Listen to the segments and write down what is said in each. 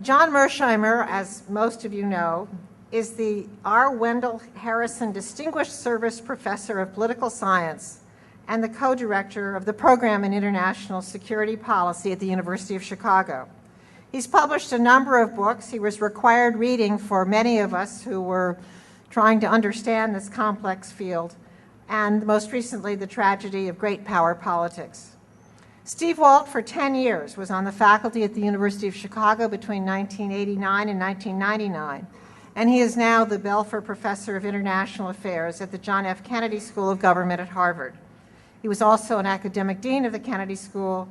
John Mearsheimer, as most of you know, is the R. Wendell Harrison Distinguished Service Professor of Political Science and the co-director of the program in International Security Policy at the University of Chicago. He's published a number of books. He was required reading for many of us who were trying to understand this complex field, and most recently, The Tragedy of Great Power Politics. Steve Walt, for 10 years, was on the faculty at the University of Chicago between 1989 and 1999, and he is now the Belfer Professor of International Affairs at the John F. Kennedy School of Government at Harvard. He was also an academic dean of the Kennedy School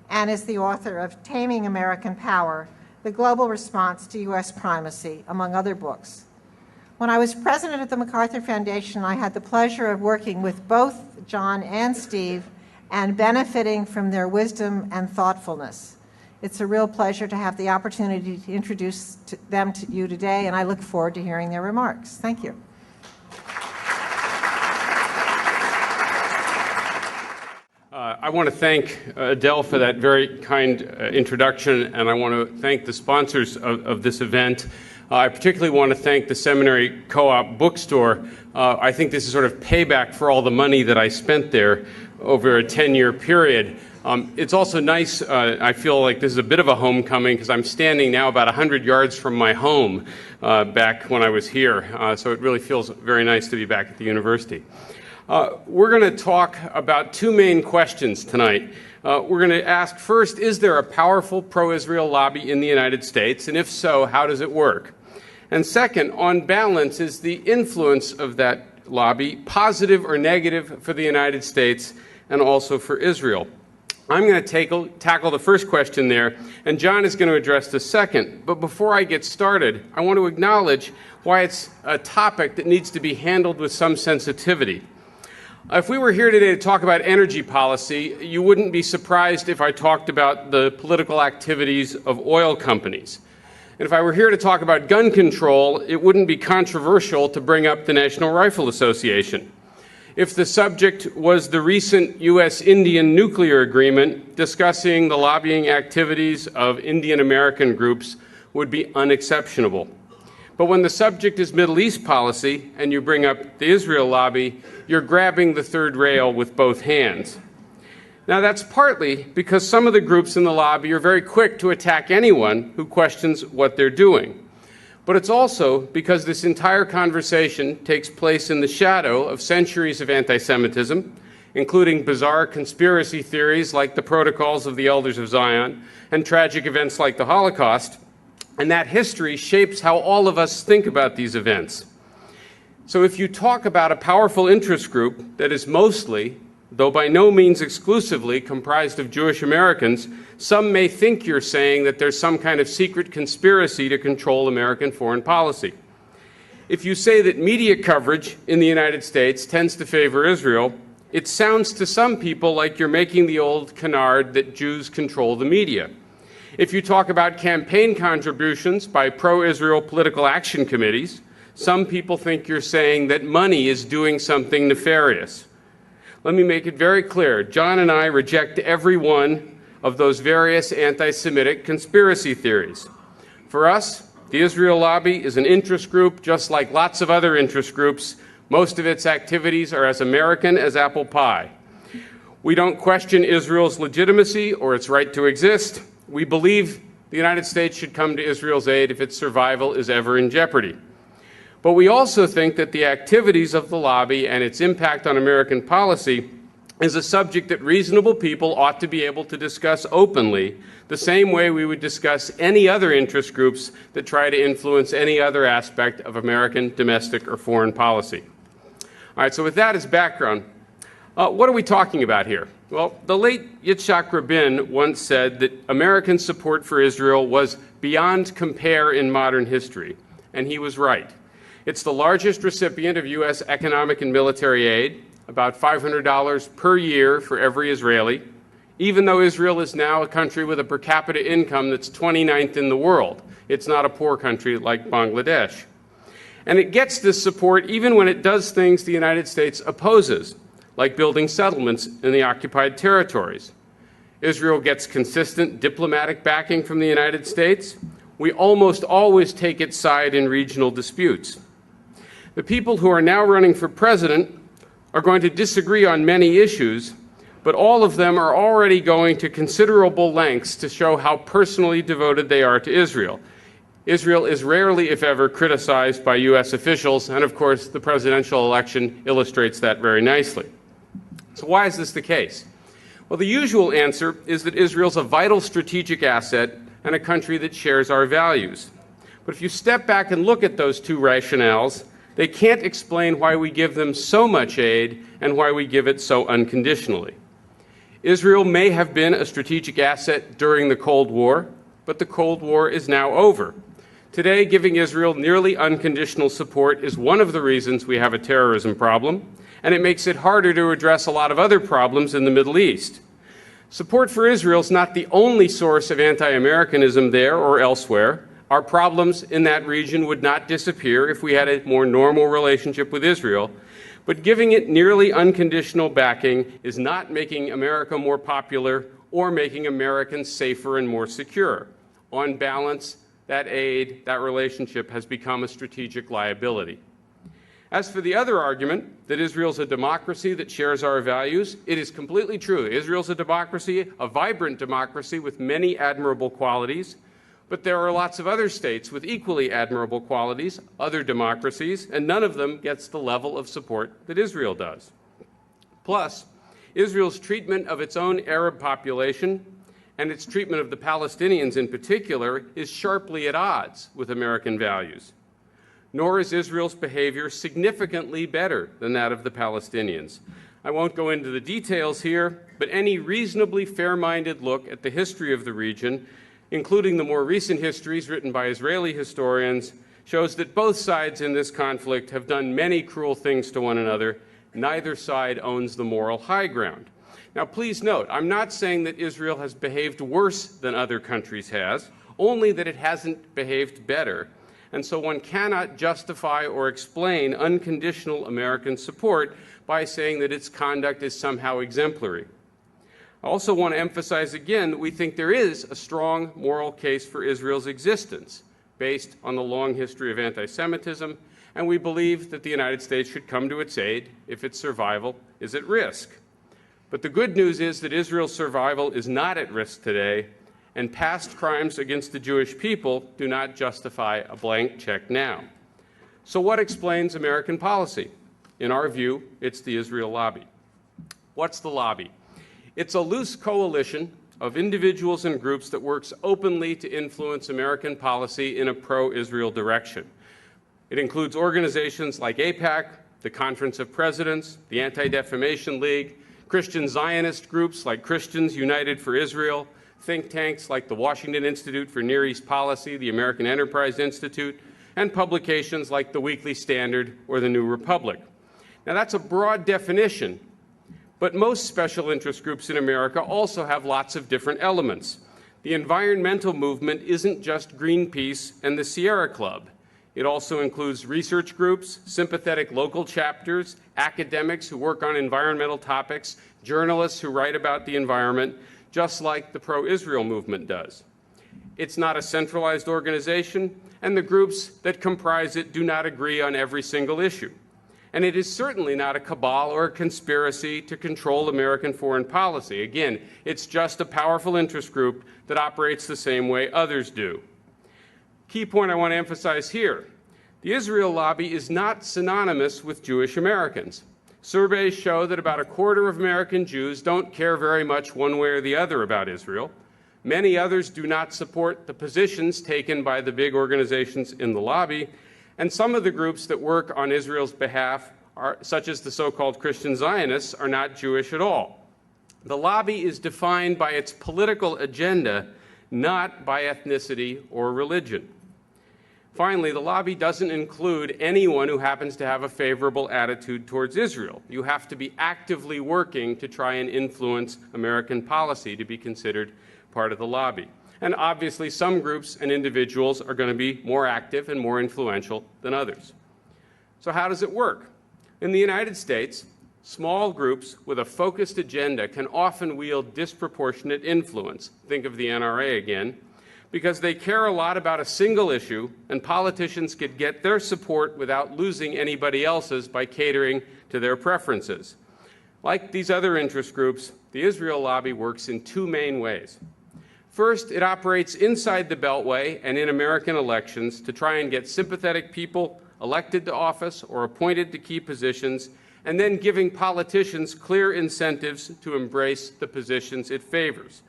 and is the author of Taming American Power, The Global Response to U.S. Primacy, among other books. When I was president of the MacArthur Foundation, I had the pleasure of working with both John and Steve and benefiting from their wisdom and thoughtfulness. It's a real pleasure to have the opportunity to introduce them to you today, and I look forward to hearing their remarks. Thank you. I want to thank Adele for that very kind introduction, and I want to thank the sponsors of this event. I particularly want to thank the Seminary Co-op Bookstore. I think this is sort of payback for all the money that I spent there over a 10-year period. It's also nice, I feel like this is a bit of a homecoming because I'm standing now about 100 yards from my home back when I was here. So it really feels very nice to be back at the university. We're going to talk about two main questions tonight. We're going to ask first, is there a powerful pro-Israel lobby in the United States? And if so, how does it work? And second, on balance, is the influence of that lobby positive or negative for the United States and also for Israel? I'm going to tackle the first question there, and John is going to address the second. But before I get started, I want to acknowledge why it's a topic that needs to be handled with some sensitivity. If we were here today to talk about energy policy, you wouldn't be surprised if I talked about the political activities of oil companies. And if I were here to talk about gun control, it wouldn't be controversial to bring up the National Rifle Association. If the subject was the recent U.S.-Indian nuclear agreement, discussing the lobbying activities of Indian American groups would be unexceptionable. But when the subject is Middle East policy and you bring up the Israel lobby, you're grabbing the third rail with both hands. Now, that's partly because some of the groups in the lobby are very quick to attack anyone who questions what they're doing. But it's also because this entire conversation takes place in the shadow of centuries of anti-Semitism, including bizarre conspiracy theories like the Protocols of the Elders of Zion and tragic events like the Holocaust. And that history shapes how all of us think about these events. So if you talk about a powerful interest group that is mostly, though by no means exclusively, comprised of Jewish Americans, some may think you're saying that there's some kind of secret conspiracy to control American foreign policy. If you say that media coverage in the United States tends to favor Israel, it sounds to some people like you're making the old canard that Jews control the media. If you talk about campaign contributions by pro-Israel political action committees, some people think you're saying that money is doing something nefarious. Let me make it very clear. John and I reject every one of those various anti-Semitic conspiracy theories. For us, the Israel lobby is an interest group just like lots of other interest groups. Most of its activities are as American as apple pie. We don't question Israel's legitimacy or its right to exist. We believe the United States should come to Israel's aid if its survival is ever in jeopardy. But we also think that the activities of the lobby and its impact on American policy is a subject that reasonable people ought to be able to discuss openly, the same way we would discuss any other interest groups that try to influence any other aspect of American domestic or foreign policy. All right, so with that as background, what are we talking about here? Well, the late Yitzhak Rabin once said that American support for Israel was beyond compare in modern history, and he was right. It's the largest recipient of U.S. economic and military aid, about $500 per year for every Israeli, even though Israel is now a country with a per capita income that's 29th in the world. It's not a poor country like Bangladesh. And it gets this support even when it does things the United States opposes, like building settlements in the occupied territories. Israel gets consistent diplomatic backing from the United States. we almost always take its side in regional disputes. The people who are now running for president are going to disagree on many issues, but all of them are already going to considerable lengths to show how personally devoted they are to Israel. Israel is rarely, if ever, criticized by U.S. officials, and of course, the presidential election illustrates that very nicely. So why is this the case? Well, the usual answer is that Israel's a vital strategic asset and a country that shares our values. But if you step back and look at those two rationales, they can't explain why we give them so much aid and why we give it so unconditionally. Israel may have been a strategic asset during the Cold War, but the Cold War is now over. Today, giving Israel nearly unconditional support is one of the reasons we have a terrorism problem, and it makes it harder to address a lot of other problems in the Middle East. Support for Israel is not the only source of anti-Americanism there or elsewhere. Our problems in that region would not disappear if we had a more normal relationship with Israel, but giving it nearly unconditional backing is not making America more popular or making Americans safer and more secure. On balance, that aid, that relationship has become a strategic liability. As for the other argument, that Israel's a democracy that shares our values, it is completely true. Israel's a democracy, a vibrant democracy with many admirable qualities, but there are lots of other states with equally admirable qualities, other democracies, and none of them gets the level of support that Israel does. Plus, Israel's treatment of its own Arab population and its treatment of the Palestinians in particular is sharply at odds with American values. Nor is Israel's behavior significantly better than that of the Palestinians. I won't go into the details here, but any reasonably fair-minded look at the history of the region, including the more recent histories written by Israeli historians, shows that both sides in this conflict have done many cruel things to one another. Neither side owns the moral high ground. Now, please note, I'm not saying that Israel has behaved worse than other countries has, only that it hasn't behaved better. And so one cannot justify or explain unconditional American support by saying that its conduct is somehow exemplary. I also want to emphasize again that we think there is a strong moral case for Israel's existence based on the long history of anti-Semitism, and we believe that the United States should come to its aid if its survival is at risk. But the good news is that Israel's survival is not at risk today, and past crimes against the Jewish people do not justify a blank check now. So what explains American policy? In our view, it's the Israel lobby. What's the lobby? It's a loose coalition of individuals and groups that works openly to influence American policy in a pro-Israel direction. It includes organizations like AIPAC, the Conference of Presidents, the Anti-Defamation League, Christian Zionist groups like Christians United for Israel, think tanks like the Washington Institute for Near East Policy, the American Enterprise Institute, and publications like the Weekly Standard or the New Republic. Now, that's a broad definition, but most special interest groups in America also have lots of different elements. The environmental movement isn't just Greenpeace and the Sierra Club. It also includes research groups, sympathetic local chapters, academics who work on environmental topics, journalists who write about the environment, just like the pro-Israel movement does. It's not a centralized organization, and the groups that comprise it do not agree on every single issue. And it is certainly not a cabal or a conspiracy to control American foreign policy. Again, it's just a powerful interest group that operates the same way others do. Key point I want to emphasize here, the Israel lobby is not synonymous with Jewish Americans. Surveys show that about a quarter of American Jews don't care very much one way or the other about Israel. Many others do not support the positions taken by the big organizations in the lobby, and some of the groups that work on Israel's behalf, such as the so-called Christian Zionists, are not Jewish at all. The lobby is defined by its political agenda, not by ethnicity or religion. Finally, the lobby doesn't include anyone who happens to have a favorable attitude towards Israel. You have to be actively working to try and influence American policy to be considered part of the lobby. And obviously, some groups and individuals are going to be more active and more influential than others. So how does it work? In the United States, small groups with a focused agenda can often wield disproportionate influence. Think of the NRA again. because they care a lot about a single issue, and politicians could get their support without losing anybody else's by catering to their preferences. Like these other interest groups, the Israel lobby works in two main ways. First, it operates inside the Beltway and in American elections to try and get sympathetic people elected to office or appointed to key positions, and then giving politicians clear incentives to embrace the positions it favors.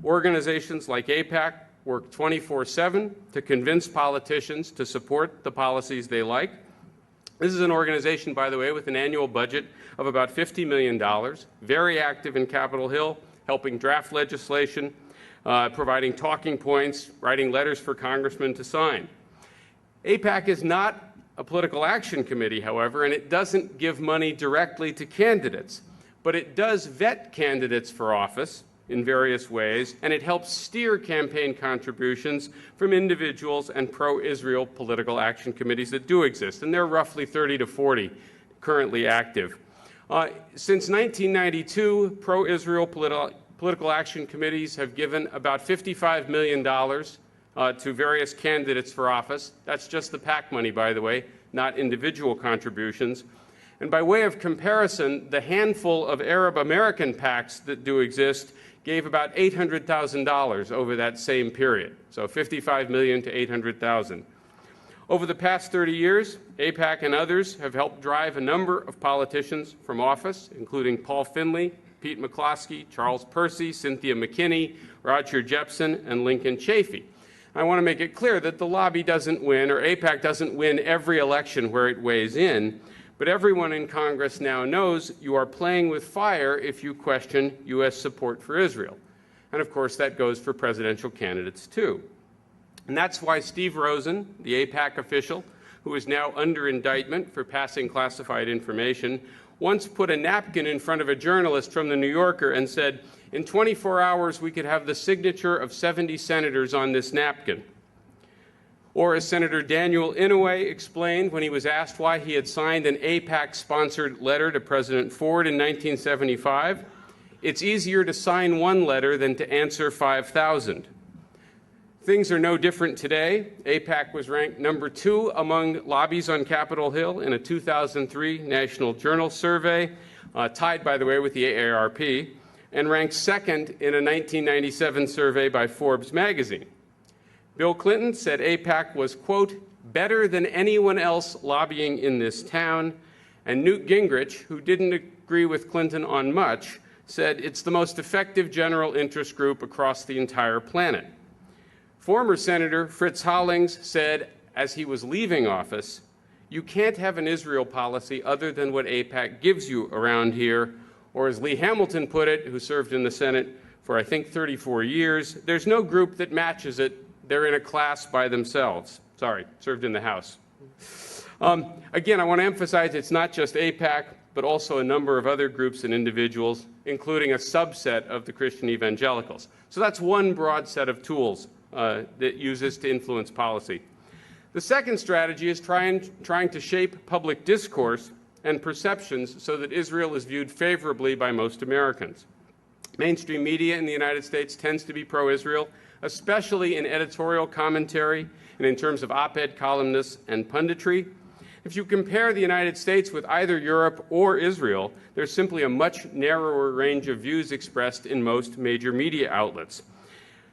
Organizations like AIPAC work 24/7 to convince politicians to support the policies they like. This is an organization, by the way, with an annual budget of about $50 million, very active in Capitol Hill, helping draft legislation, providing talking points, writing letters for congressmen to sign. AIPAC is not a political action committee, however, and it doesn't give money directly to candidates, but it does vet candidates for office in various ways, and it helps steer campaign contributions from individuals and pro-Israel political action committees that do exist, and there are roughly 30 to 40 currently active. Since 1992, pro-Israel political action committees have given about $55 million to various candidates for office. That's just the PAC money, by the way, not individual contributions. And by way of comparison, the handful of Arab American PACs that do exist gave about $800,000 over that same period. So $55 million to $800,000. Over the past 30 years, AIPAC and others have helped drive a number of politicians from office, including Paul Finley, Pete McCloskey, Charles Percy, Cynthia McKinney, Roger Jepsen, and Lincoln Chafee. I want to make it clear that the lobby doesn't win, or AIPAC doesn't win every election where it weighs in, but everyone in Congress now knows you are playing with fire if you question U.S. support for Israel. And of course, that goes for presidential candidates too. And that's why Steve Rosen, the AIPAC official, who is now under indictment for passing classified information, once put a napkin in front of a journalist from the New Yorker and said, "In 24 hours, we could have the signature of 70 senators on this napkin." Or as Senator Daniel Inouye explained when he was asked why he had signed an AIPAC-sponsored letter to President Ford in 1975, "It's easier to sign one letter than to answer 5,000. Things are no different today. AIPAC was ranked number 2 among lobbies on Capitol Hill in a 2003 National Journal survey, tied, by the way, with the AARP, and ranked 2nd in a 1997 survey by Forbes magazine. Bill Clinton said AIPAC was, quote, "better than anyone else lobbying in this town," and Newt Gingrich, who didn't agree with Clinton on much, said it's the most effective general interest group across the entire planet. Former Senator Fritz Hollings said, as he was leaving office, "You can't have an Israel policy other than what AIPAC gives you around here," or as Lee Hamilton put it, who served in the Senate for, I think, 34 years, "There's no group that matches it. They're in a class by themselves." Sorry, served in the House. Again, I want to emphasize it's not just AIPAC, but also a number of other groups and individuals, including a subset of the Christian evangelicals. So that's one broad set of tools that uses to influence policy. The second strategy is trying to shape public discourse and perceptions so that Israel is viewed favorably by most Americans. Mainstream media in the United States tends to be pro-Israel, especially in editorial commentary and in terms of op-ed columnists and punditry. If you compare the United States with either Europe or Israel, there's simply a much narrower range of views expressed in most major media outlets.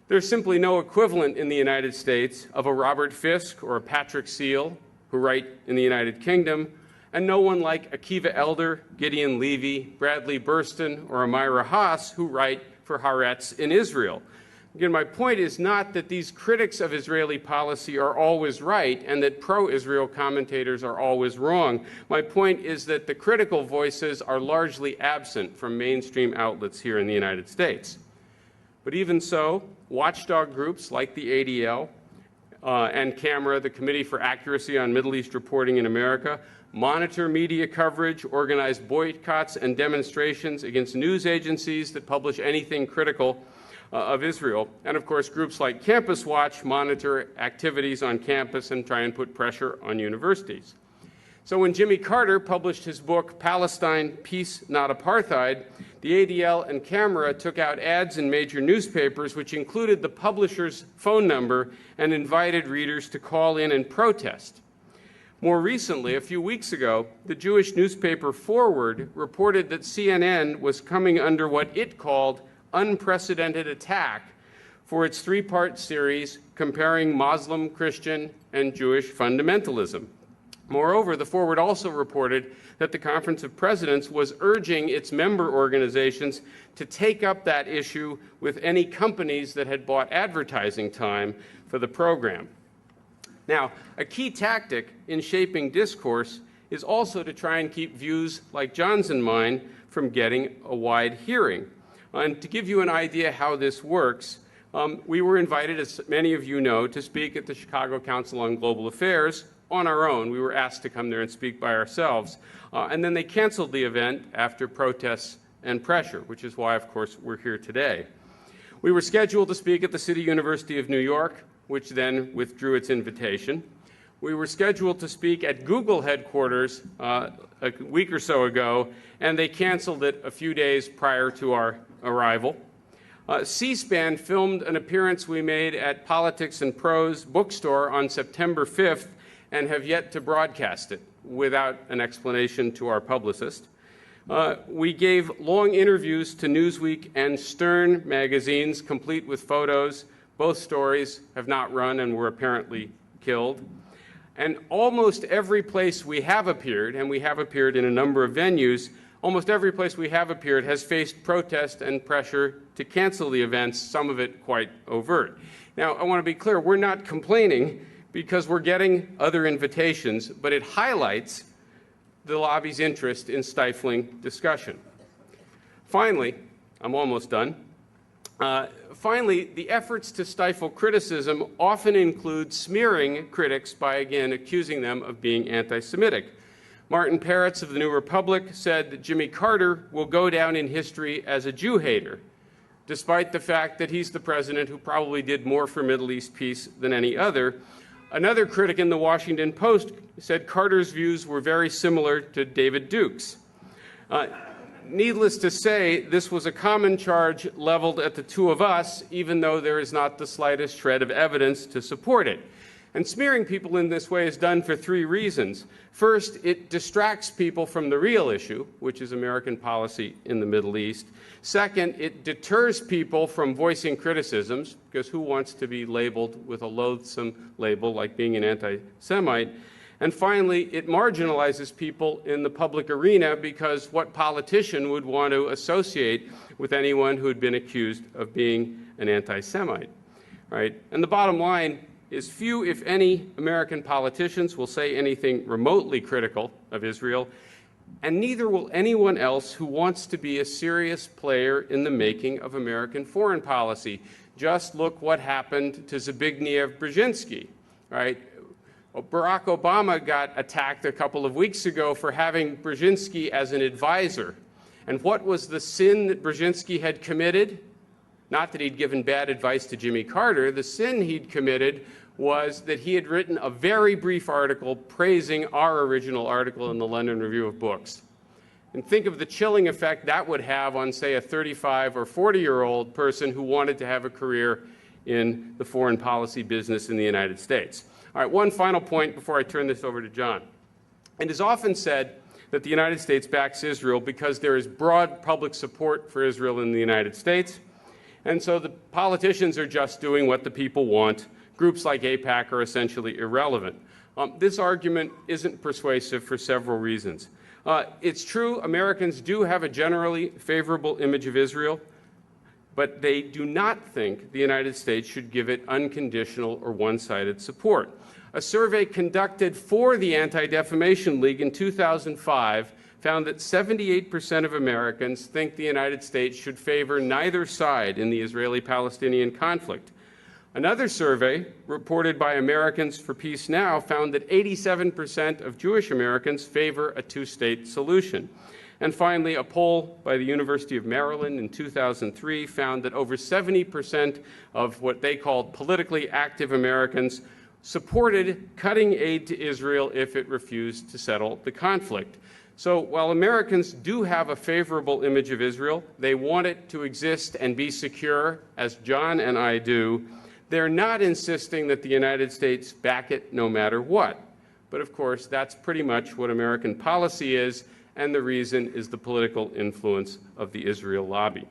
There's simply no equivalent in the United States of a Robert Fisk or a Patrick Seal, who write in the United Kingdom, and no one like Akiva Elder, Gideon Levy, Bradley Burston, or Amira Haas, who write for Haaretz in Israel. Again, my point is not that these critics of Israeli policy are always right and that pro-Israel commentators are always wrong. My point is that the critical voices are largely absent from mainstream outlets here in the United States. But even so, watchdog groups like the ADL and CAMERA, the Committee for Accuracy on Middle East Reporting in America, monitor media coverage, organize boycotts and demonstrations against news agencies that publish anything critical of Israel. And of course, groups like Campus Watch monitor activities on campus and try and put pressure on universities. So when Jimmy Carter published his book, Palestine, Peace, Not Apartheid, the ADL and Camera took out ads in major newspapers which included the publisher's phone number and invited readers to call in and protest. More recently, a few weeks ago, the Jewish newspaper Forward reported that CNN was coming under what it called unprecedented attack for its three-part series comparing Muslim, Christian, and Jewish fundamentalism. Moreover, the Forward also reported that the Conference of Presidents was urging its member organizations to take up that issue with any companies that had bought advertising time for the program. Now, a key tactic in shaping discourse is also to try and keep views like John's and mine from getting a wide hearing. And to give you an idea how this works, we were invited, as many of you know, to speak at the Chicago Council on Global Affairs on our own. We were asked to come there and speak by ourselves. And then they canceled the event after protests and pressure, which is why, of course, we're here today. We were scheduled to speak at the City University of New York, which then withdrew its invitation. We were scheduled to speak at Google headquarters a week or so ago, and they canceled it a few days prior to our arrival. C-SPAN filmed an appearance we made at Politics and Prose bookstore on September 5th and have yet to broadcast it without an explanation to our publicist. We gave long interviews to Newsweek and Stern magazines, complete with photos. Both stories have not run and were apparently killed. And almost every place we have appeared, and we have appeared in a number of venues, almost every place we have appeared has faced protest and pressure to cancel the events, some of it quite overt. Now, I want to be clear, we're not complaining because we're getting other invitations, but it highlights the lobby's interest in stifling discussion. Finally, I'm almost done. Finally, the efforts to stifle criticism often include smearing critics by, again, accusing them of being anti-Semitic. Martin Peretz of the New Republic said that Jimmy Carter will go down in history as a Jew hater, despite the fact that he's the president who probably did more for Middle East peace than any other. Another critic in the Washington Post said Carter's views were very similar to David Duke's. Needless to say, this was a common charge leveled at the two of us, even though there is not the slightest shred of evidence to support it. And smearing people in this way is done for three reasons. First, it distracts people from the real issue, which is American policy in the Middle East. Second, it deters people from voicing criticisms, because who wants to be labeled with a loathsome label like being an anti-Semite? And finally, it marginalizes people in the public arena, because what politician would want to associate with anyone who had been accused of being an anti-Semite, right? And the bottom line is few, if any, American politicians will say anything remotely critical of Israel, and neither will anyone else who wants to be a serious player in the making of American foreign policy. Just look what happened to Zbigniew Brzezinski, right? Barack Obama got attacked a couple of weeks ago for having Brzezinski as an advisor. And what was the sin that Brzezinski had committed? Not that he'd given bad advice to Jimmy Carter. The sin he'd committed was that he had written a very brief article praising our original article in the London Review of Books. And think of the chilling effect that would have on, say, a 35 or 40-year-old person who wanted to have a career in the foreign policy business in the United States. All right, one final point before I turn this over to John. It is often said that the United States backs Israel because there is broad public support for Israel in the United States. And so the politicians are just doing what the people want. Groups like AIPAC are essentially irrelevant. This argument isn't persuasive for several reasons. It's true, Americans do have a generally favorable image of Israel, but they do not think the United States should give it unconditional or one-sided support. A survey conducted for the Anti-Defamation League in 2005 found that 78% of Americans think the United States should favor neither side in the Israeli-Palestinian conflict. Another survey, reported by Americans for Peace Now, found that 87% of Jewish Americans favor a two-state solution. And finally, a poll by the University of Maryland in 2003 found that over 70% of what they called politically active Americans supported cutting aid to Israel if it refused to settle the conflict. So while Americans do have a favorable image of Israel, they want it to exist and be secure, as John and I do, they're not insisting that the United States back it no matter what. But of course, that's pretty much what American policy is, and the reason is the political influence of the Israel lobby.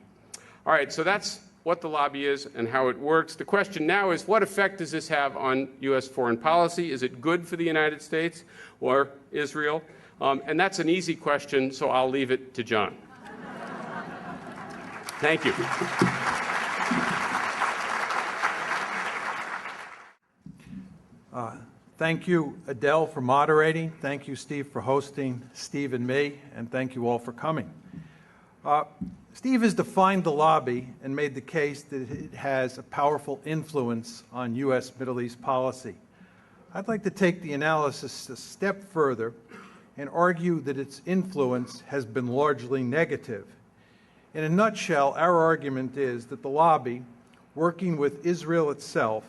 All right, so that's what the lobby is and how it works. The question now is, what effect does this have on U.S. foreign policy? Is it good for the United States or Israel? And that's an easy question, so I'll leave it to John. Thank you. Thank you, Adele, for moderating. Thank you, Steve, for hosting, Steve and me, and thank you all for coming. Steve has defined the lobby and made the case that it has a powerful influence on U.S. Middle East policy. I'd like to take the analysis a step further and argue that its influence has been largely negative. In a nutshell, our argument is that the lobby, working with Israel itself,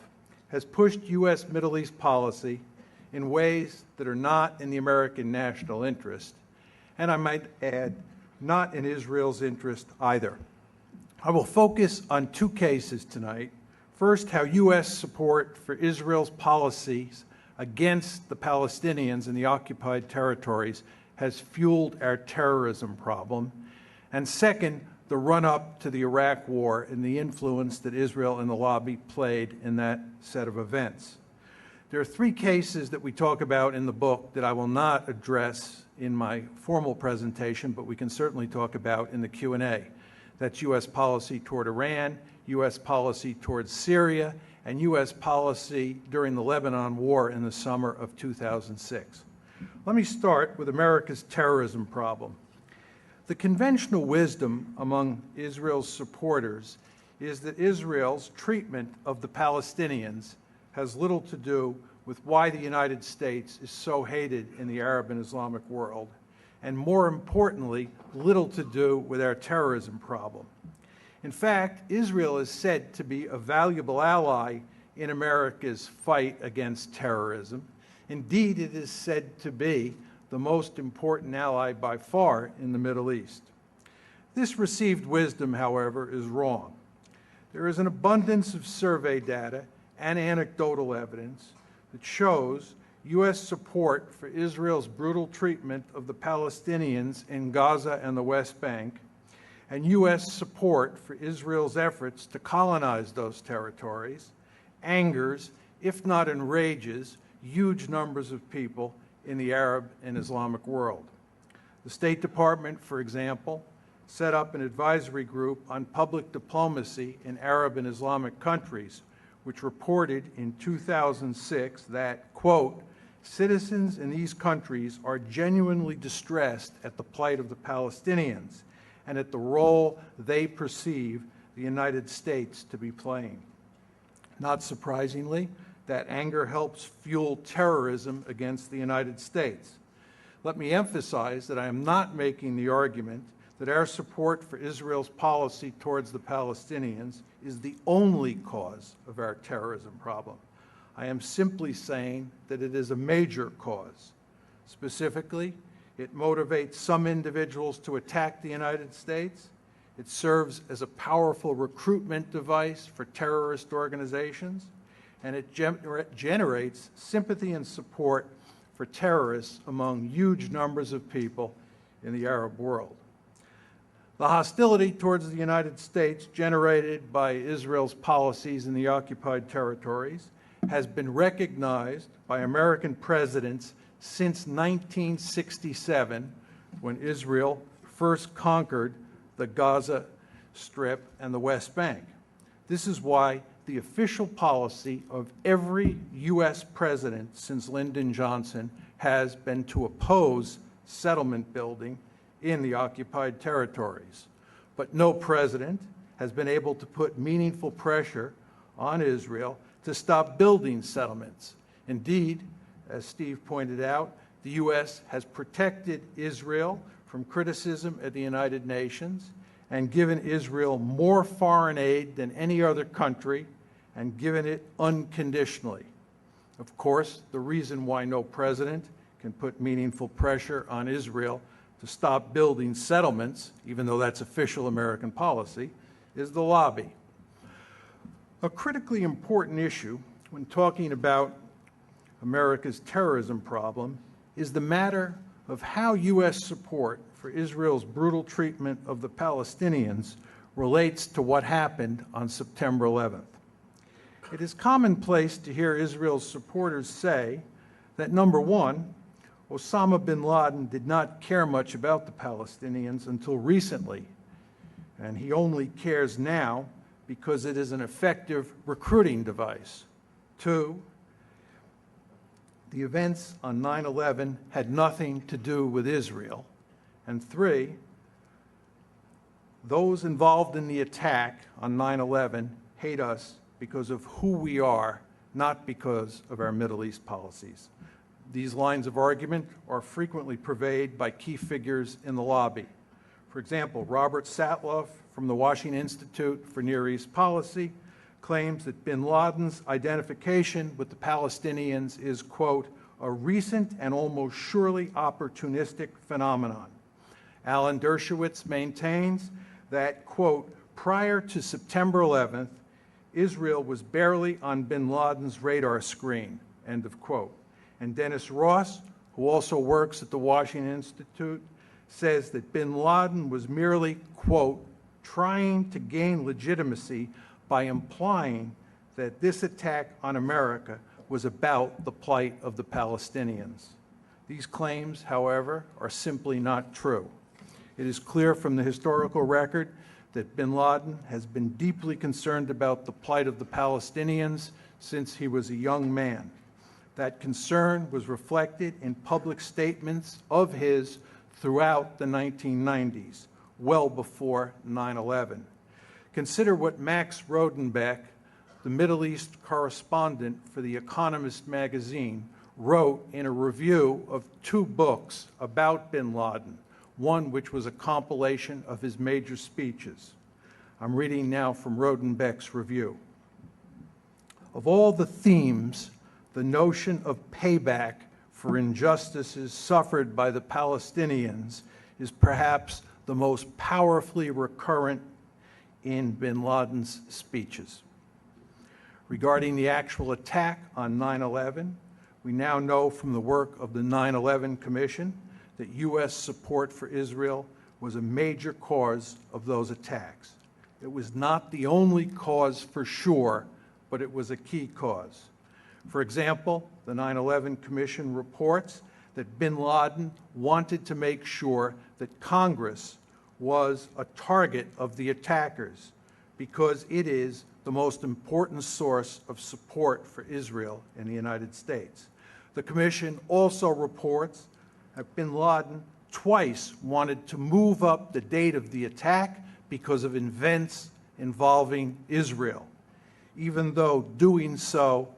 has pushed U.S. Middle East policy in ways that are not in the American national interest, and I might add, not in Israel's interest either. I will focus on two cases tonight. First, how U.S. support for Israel's policies against the Palestinians in the occupied territories has fueled our terrorism problem. And second, the run-up to the Iraq War and the influence that Israel and the lobby played in that set of events. There are three cases that we talk about in the book that I will not address in my formal presentation, but we can certainly talk about in the Q&A. That's U.S. policy toward Iran, U.S. policy towards Syria, and U.S. policy during the Lebanon War in the summer of 2006. Let me start with America's terrorism problem. The conventional wisdom among Israel's supporters is that Israel's treatment of the Palestinians has little to do with why the United States is so hated in the Arab and Islamic world, and more importantly, little to do with our terrorism problem. In fact, Israel is said to be a valuable ally in America's fight against terrorism. Indeed, it is said to be the most important ally by far in the Middle East. This received wisdom, however, is wrong. There is an abundance of survey data and anecdotal evidence that shows U.S. support for Israel's brutal treatment of the Palestinians in Gaza and the West Bank, and U.S. support for Israel's efforts to colonize those territories angers, if not enrages, huge numbers of people in the Arab and Islamic world. The State Department, for example, set up an advisory group on public diplomacy in Arab and Islamic countries, which reported in 2006 that, quote, citizens in these countries are genuinely distressed at the plight of the Palestinians and at the role they perceive the United States to be playing. Not surprisingly, that anger helps fuel terrorism against the United States. Let me emphasize that I am not making the argument that our support for Israel's policy towards the Palestinians is the only cause of our terrorism problem. I am simply saying that it is a major cause. Specifically, it motivates some individuals to attack the United States. It serves as a powerful recruitment device for terrorist organizations, and it generates sympathy and support for terrorists among huge numbers of people in the Arab world. The hostility towards the United States generated by Israel's policies in the occupied territories has been recognized by American presidents since 1967, when Israel first conquered the Gaza Strip and the West Bank. This is why the official policy of every U.S. president since Lyndon Johnson has been to oppose settlement building in the occupied territories. But no president has been able to put meaningful pressure on Israel to stop building settlements. Indeed, as Steve pointed out, the U.S. has protected Israel from criticism at the United Nations and given Israel more foreign aid than any other country and given it unconditionally. Of course, the reason why no president can put meaningful pressure on Israel to stop building settlements, even though that's official American policy, is the lobby. A critically important issue when talking about America's terrorism problem is the matter of how U.S. support for Israel's brutal treatment of the Palestinians relates to what happened on September 11th. It is commonplace to hear Israel's supporters say that, number one, Osama bin Laden did not care much about the Palestinians until recently, and he only cares now because it is an effective recruiting device. Two, the events on 9/11 had nothing to do with Israel. And three, those involved in the attack on 9/11 hate us because of who we are, not because of our Middle East policies. These lines of argument are frequently purveyed by key figures in the lobby. For example, Robert Satloff from the Washington Institute for Near East Policy claims that bin Laden's identification with the Palestinians is, quote, a recent and almost surely opportunistic phenomenon. Alan Dershowitz maintains that, quote, prior to September 11th, Israel was barely on bin Laden's radar screen, end of quote. And Dennis Ross, who also works at the Washington Institute, says that bin Laden was merely, quote, trying to gain legitimacy by implying that this attack on America was about the plight of the Palestinians. These claims, however, are simply not true. It is clear from the historical record that bin Laden has been deeply concerned about the plight of the Palestinians since he was a young man. That concern was reflected in public statements of his throughout the 1990s, well before 9/11. Consider what Max Rodenbeck, the Middle East correspondent for The Economist magazine, wrote in a review of two books about bin Laden, one which was a compilation of his major speeches. I'm reading now from Rodenbeck's review. Of all the themes, the notion of payback for injustices suffered by the Palestinians is perhaps the most powerfully recurrent in bin Laden's speeches. Regarding the actual attack on 9/11, we now know from the work of the 9/11 Commission that U.S. support for Israel was a major cause of those attacks. It was not the only cause for sure, but it was a key cause. For example, the 9/11 Commission reports that bin Laden wanted to make sure that Congress was a target of the attackers because it is the most important source of support for Israel in the United States. The Commission also reports that bin Laden twice wanted to move up the date of the attack because of events involving Israel, even though doing so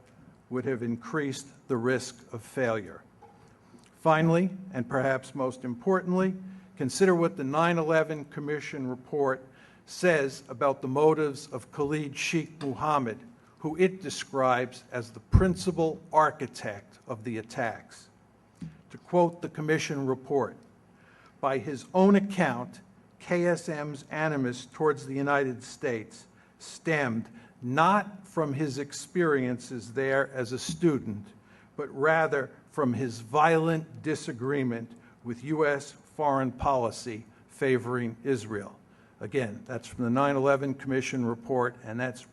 would have increased the risk of failure. Finally, and perhaps most importantly, consider what the 9/11 Commission report says about the motives of Khalid Sheikh Mohammed, who it describes as the principal architect of the attacks. To quote the Commission report, by his own account, KSM's animus towards the United States stemmed not from his experiences there as a student, but rather from his violent disagreement with U.S. foreign policy favoring Israel. Again, that's from the 9/11 Commission report, and that's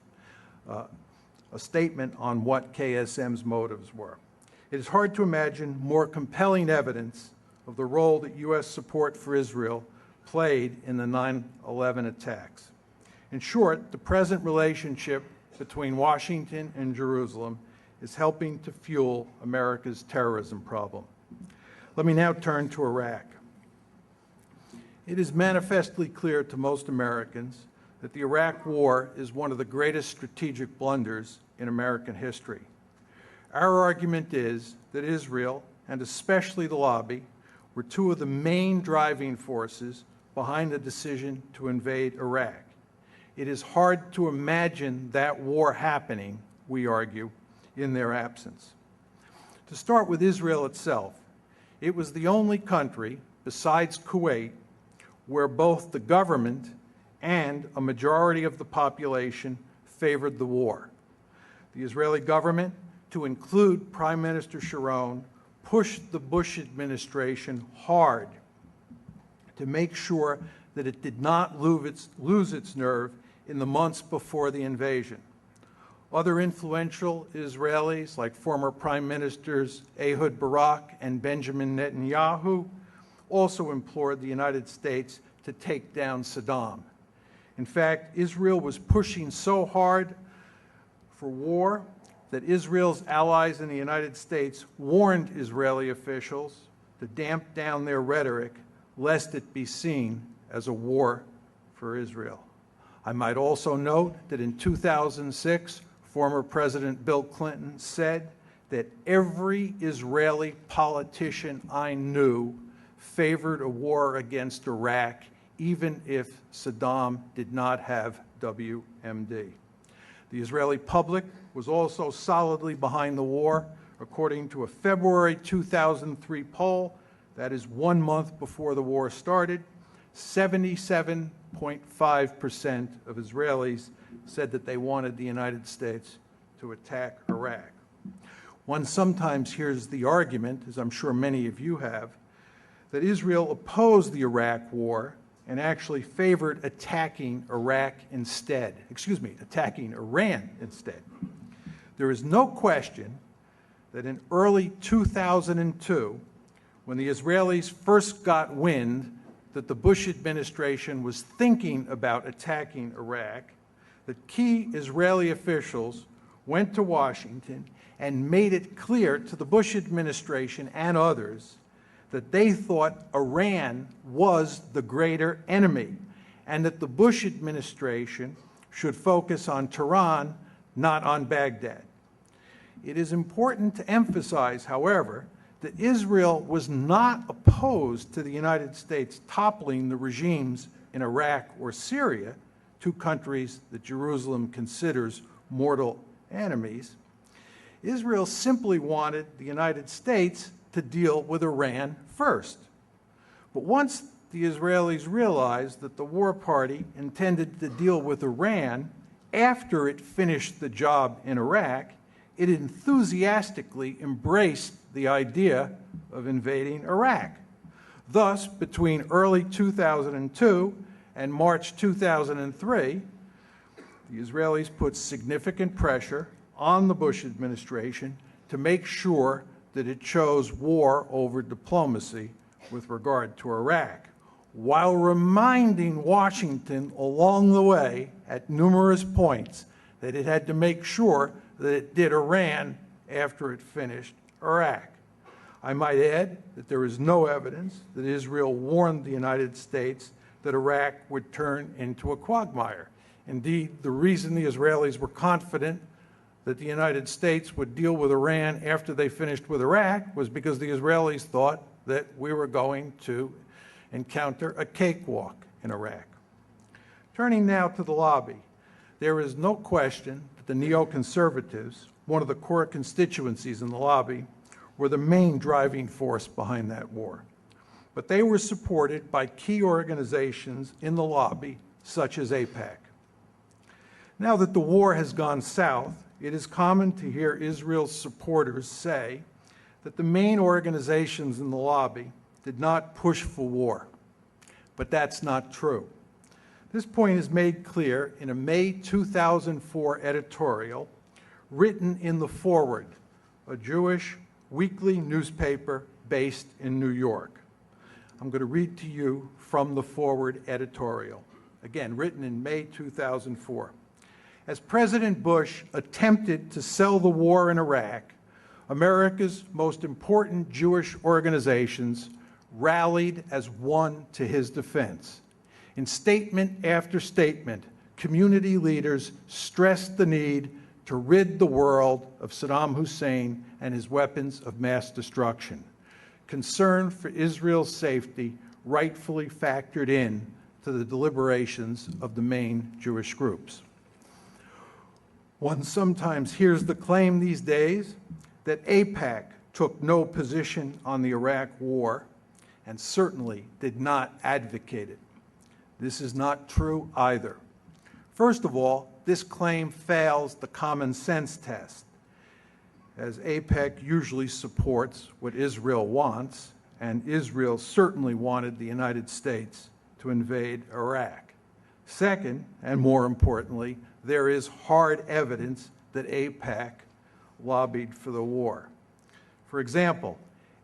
a statement on what KSM's motives were. It is hard to imagine more compelling evidence of the role that U.S. support for Israel played in the 9/11 attacks. In short, the present relationship between Washington and Jerusalem is helping to fuel America's terrorism problem. Let me now turn to Iraq. It is manifestly clear to most Americans that the Iraq War is one of the greatest strategic blunders in American history. Our argument is that Israel, and especially the lobby, were two of the main driving forces behind the decision to invade Iraq. It is hard to imagine that war happening, we argue, in their absence. To start with Israel itself, it was the only country, besides Kuwait, where both the government and a majority of the population favored the war. The Israeli government, to include Prime Minister Sharon, pushed the Bush administration hard to make sure that it did not lose its nerve in the months before the invasion. Other influential Israelis, like former Prime Ministers Ehud Barak and Benjamin Netanyahu, also implored the United States to take down Saddam. In fact, Israel was pushing so hard for war that Israel's allies in the United States warned Israeli officials to damp down their rhetoric, lest it be seen as a war for Israel. I might also note that in 2006, former President Bill Clinton said that every Israeli politician I knew favored a war against Iraq, even if Saddam did not have WMD. The Israeli public was also solidly behind the war, according to a February 2003 poll, that is 1 month before the war started. 77.5% of Israelis said that they wanted the United States to attack Iraq. One sometimes hears the argument, as I'm sure many of you have, that Israel opposed the Iraq war and actually favored attacking Iran instead. There is no question that in early 2002, when the Israelis first got wind that the Bush administration was thinking about attacking Iraq, that key Israeli officials went to Washington and made it clear to the Bush administration and others that they thought Iran was the greater enemy and that the Bush administration should focus on Tehran, not on Baghdad. It is important to emphasize, however, that Israel was not opposed to the United States toppling the regimes in Iraq or Syria, two countries that Jerusalem considers mortal enemies. Israel simply wanted the United States to deal with Iran first. But once the Israelis realized that the war party intended to deal with Iran after it finished the job in Iraq, it enthusiastically embraced the idea of invading Iraq. Thus, between early 2002 and March 2003, the Israelis put significant pressure on the Bush administration to make sure that it chose war over diplomacy with regard to Iraq, while reminding Washington along the way at numerous points that it had to make sure that it did Iran after it finished Iraq. I might add that there is no evidence that Israel warned the United States that Iraq would turn into a quagmire. Indeed, the reason the Israelis were confident that the United States would deal with Iran after they finished with Iraq was because the Israelis thought that we were going to encounter a cakewalk in Iraq. Turning now to the lobby, there is no question that the neoconservatives, one of the core constituencies in the lobby, were the main driving force behind that war. But they were supported by key organizations in the lobby, such as AIPAC. Now that the war has gone south, it is common to hear Israel's supporters say that the main organizations in the lobby did not push for war. But that's not true. This point is made clear in a May 2004 editorial written in The Forward, a Jewish weekly newspaper based in New York. I'm going to read to you from the Forward editorial, again, written in May 2004. As President Bush attempted to sell the war in Iraq, America's most important Jewish organizations rallied as one to his defense. In statement after statement, community leaders stressed the need to rid the world of Saddam Hussein and his weapons of mass destruction. Concern for Israel's safety rightfully factored in to the deliberations of the main Jewish groups. One sometimes hears the claim these days that AIPAC took no position on the Iraq War, and certainly did not advocate it. This is not true either. First of all, this claim fails the common sense test, as AIPAC usually supports what Israel wants, and Israel certainly wanted the United States to invade Iraq. Second, and more importantly, there is hard evidence that AIPAC lobbied for the war. For example,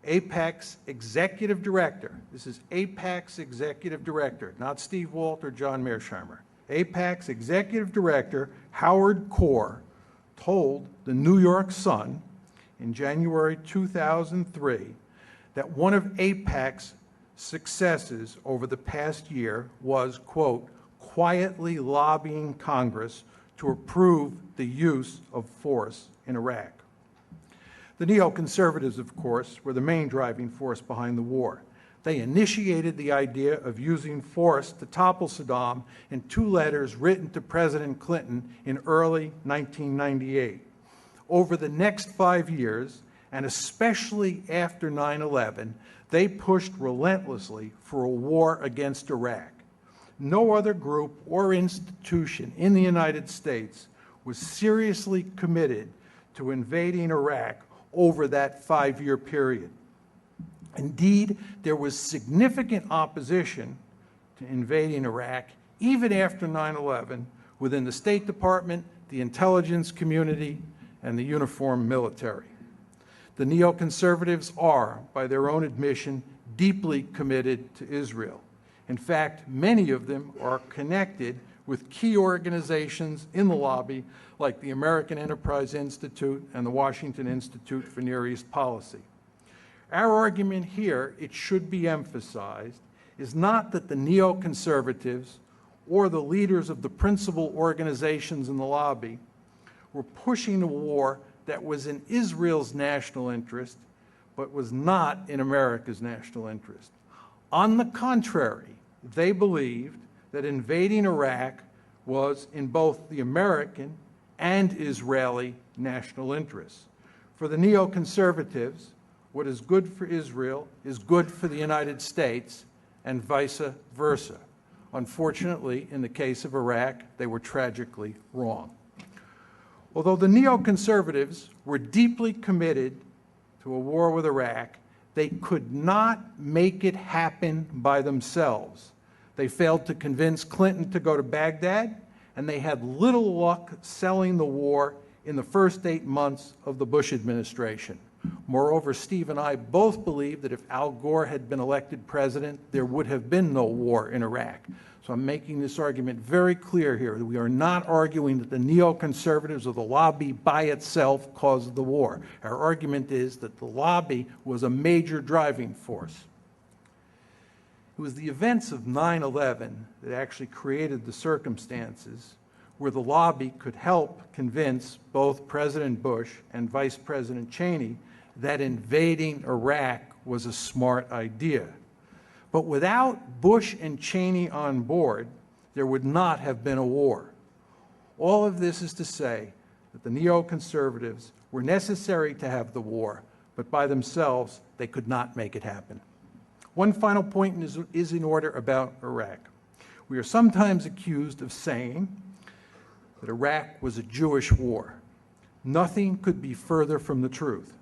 AIPAC's executive director, this is AIPAC's executive director, not Steve Walt or John Mearsheimer, AIPAC's executive director, Howard Core, told the New York Sun in January 2003 that one of AIPAC's successes over the past year was, quote, quietly lobbying Congress to approve the use of force in Iraq. The neoconservatives, of course, were the main driving force behind the war. They initiated the idea of using force to topple Saddam in 2 letters written to President Clinton in early 1998. Over the next 5 years, and especially after 9/11, they pushed relentlessly for a war against Iraq. No other group or institution in the United States was seriously committed to invading Iraq over that 5-year period. Indeed, there was significant opposition to invading Iraq even after 9/11 within the State Department, the intelligence community, and the uniformed military. The neoconservatives are, by their own admission, deeply committed to Israel. In fact, many of them are connected with key organizations in the lobby like the American Enterprise Institute and the Washington Institute for Near East Policy. Our argument here, it should be emphasized, is not that the neoconservatives or the leaders of the principal organizations in the lobby were pushing a war that was in Israel's national interest, but was not in America's national interest. On the contrary, they believed that invading Iraq was in both the American and Israeli national interests. For the neoconservatives, what is good for Israel is good for the United States, and vice versa. Unfortunately, in the case of Iraq, they were tragically wrong. Although the neoconservatives were deeply committed to a war with Iraq, they could not make it happen by themselves. They failed to convince Clinton to go to Baghdad, and they had little luck selling the war in the first 8 months of the Bush administration. Moreover, Steve and I both believe that if Al Gore had been elected president, there would have been no war in Iraq. So I'm making this argument very clear here that we are not arguing that the neoconservatives or the lobby by itself caused the war. Our argument is that the lobby was a major driving force. It was the events of 9/11 that actually created the circumstances where the lobby could help convince both President Bush and Vice President Cheney that invading Iraq was a smart idea. But without Bush and Cheney on board, there would not have been a war. All of this is to say that the neoconservatives were necessary to have the war, but by themselves, they could not make it happen. One final point is in order about Iraq. We are sometimes accused of saying that Iraq was a Jewish war. Nothing could be further from the truth.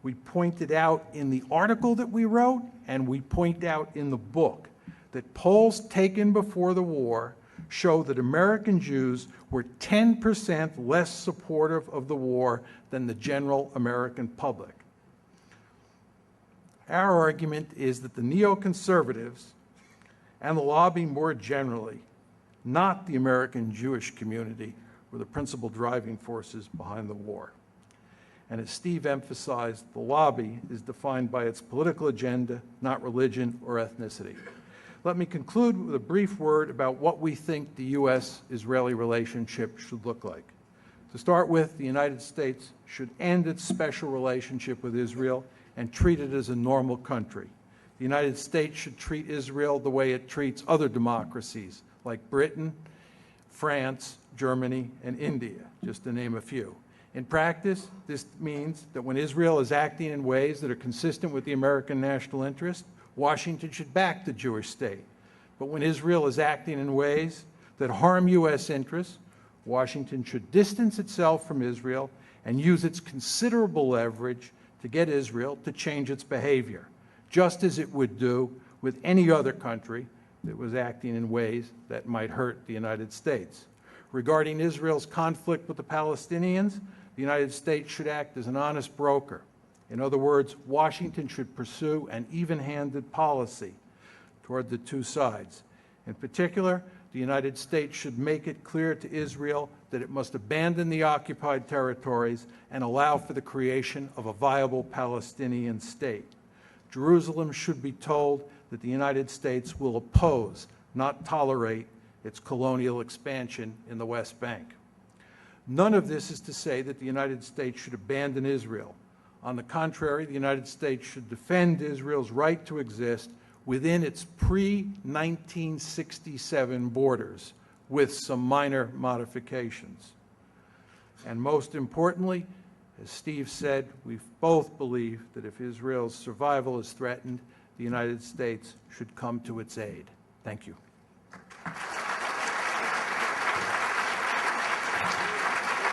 We pointed out in the article that we wrote, and we point out in the book, that polls taken before the war show that American Jews were 10% less supportive of the war than the general American public. Our argument is that the neoconservatives and the lobby more generally, not the American Jewish community, were the principal driving forces behind the war. And as Steve emphasized, the lobby is defined by its political agenda, not religion or ethnicity. Let me conclude with a brief word about what we think the U.S.-Israeli relationship should look like. To start with, the United States should end its special relationship with Israel and treat it as a normal country. The United States should treat Israel the way it treats other democracies, like Britain, France, Germany, and India, just to name a few. In practice, this means that when Israel is acting in ways that are consistent with the American national interest, Washington should back the Jewish state. But when Israel is acting in ways that harm U.S. interests, Washington should distance itself from Israel and use its considerable leverage to get Israel to change its behavior, just as it would do with any other country that was acting in ways that might hurt the United States. Regarding Israel's conflict with the Palestinians, the United States should act as an honest broker. In other words, Washington should pursue an even-handed policy toward the two sides. In particular, the United States should make it clear to Israel that it must abandon the occupied territories and allow for the creation of a viable Palestinian state. Jerusalem should be told that the United States will oppose, not tolerate, its colonial expansion in the West Bank. None of this is to say that the United States should abandon Israel. On the contrary, the United States should defend Israel's right to exist within its pre-1967 borders, with some minor modifications. And most importantly, as Steve said, we both believe that if Israel's survival is threatened, the United States should come to its aid. Thank you.